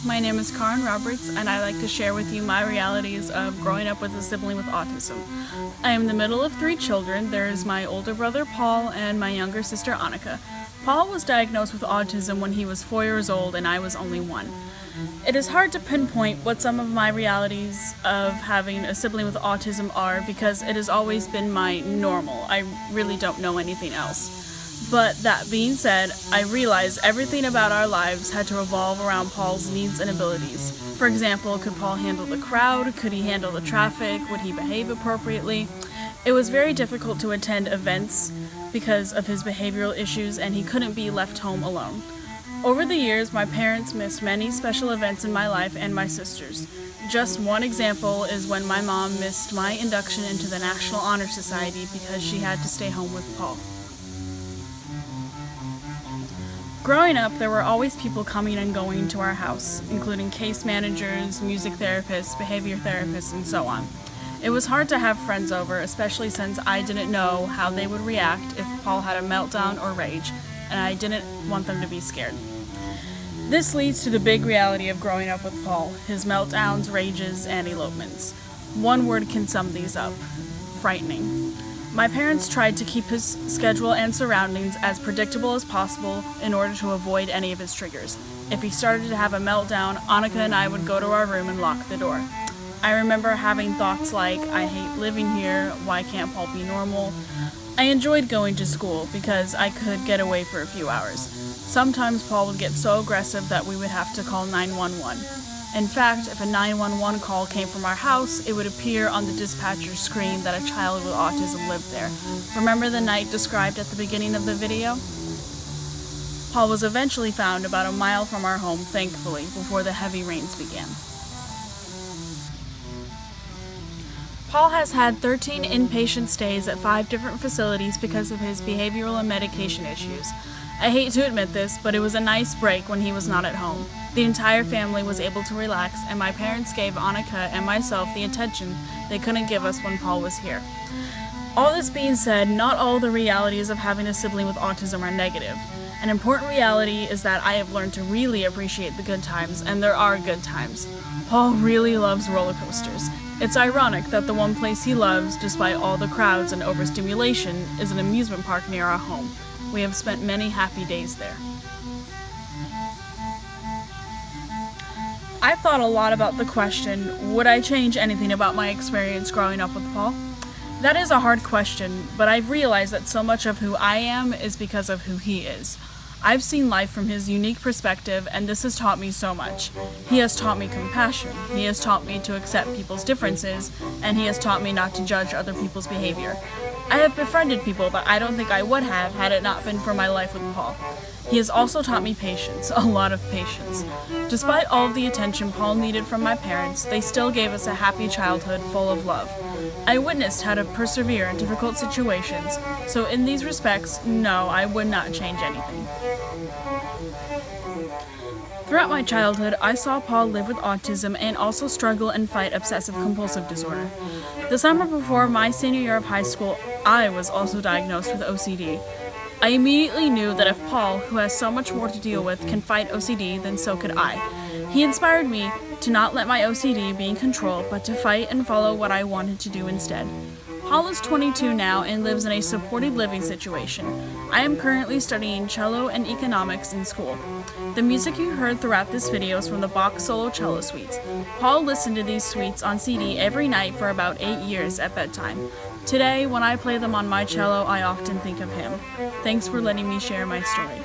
my name is Karin Roberts, and I'd like to share with you my realities of growing up with a sibling with autism. I am the middle of 3 children. There is my older brother Paul and my younger sister Annika. Paul was diagnosed with autism when he was 4 years old and I was only 1. It is hard to pinpoint what some of my realities of having a sibling with autism are because it has always been my normal. I really don't know anything else. But that being said, I realize everything about our lives had to revolve around Paul's needs and abilities. For example, could Paul handle the crowd? Could he handle the traffic? Would he behave appropriately? It was very difficult to attend events because of his behavioral issues, and he couldn't be left home alone. Over the years, my parents missed many special events in my life and my sister's. Just one example is when my mom missed my induction into the National Honor Society because she had to stay home with Paul. Growing up, there were always people coming and going to our house, including case managers, music therapists, behavior therapists, and so on. It was hard to have friends over, especially since I didn't know how they would react if Paul had a meltdown or rage, and I didn't want them to be scared. This leads to the big reality of growing up with Paul, his meltdowns, rages, and elopements. One word can sum these up: frightening. My parents tried to keep his schedule and surroundings as predictable as possible in order to avoid any of his triggers. If he started to have a meltdown, Annika and I would go to our room and lock the door. I remember having thoughts like, I hate living here, why can't Paul be normal? I enjoyed going to school because I could get away for a few hours. Sometimes Paul would get so aggressive that we would have to call 911. In fact, if a 911 call came from our house, it would appear on the dispatcher's screen that a child with autism lived there. Remember the night described at the beginning of the video? Paul was eventually found about a mile from our home, thankfully, before the heavy rains began. Paul has had 13 inpatient stays at 5 different facilities because of his behavioral and medication issues. I hate to admit this, but it was a nice break when he was not at home. The entire family was able to relax, and my parents gave Annika and myself the attention they couldn't give us when Paul was here. All this being said, not all the realities of having a sibling with autism are negative. An important reality is that I have learned to really appreciate the good times, and there are good times. Paul really loves roller coasters. It's ironic that the one place he loves, despite all the crowds and overstimulation, is an amusement park near our home. We have spent many happy days there. I've thought a lot about the question, would I change anything about my experience growing up with Paul? That is a hard question, but I've realized that so much of who I am is because of who he is. I've seen life from his unique perspective, and this has taught me so much. He has taught me compassion, he has taught me to accept people's differences, and he has taught me not to judge other people's behavior. I have befriended people that I don't think I would have had it not been for my life with Paul. He has also taught me patience, a lot of patience. Despite all of the attention Paul needed from my parents, they still gave us a happy childhood full of love. I witnessed how to persevere in difficult situations, so in these respects, no, I would not change anything. Throughout my childhood, I saw Paul live with autism and also struggle and fight obsessive compulsive disorder. The summer before my senior year of high school, I was also diagnosed with OCD. I immediately knew that if Paul, who has so much more to deal with, can fight OCD, then so could I. He inspired me to not let my OCD be in control, but to fight and follow what I wanted to do instead. Paul is 22 now and lives in a supported living situation. I am currently studying cello and economics in school. The music you heard throughout this video is from the Bach Solo Cello Suites. Paul listened to these suites on CD every night for about 8 years at bedtime. Today, when I play them on my cello, I often think of him. Thanks for letting me share my story.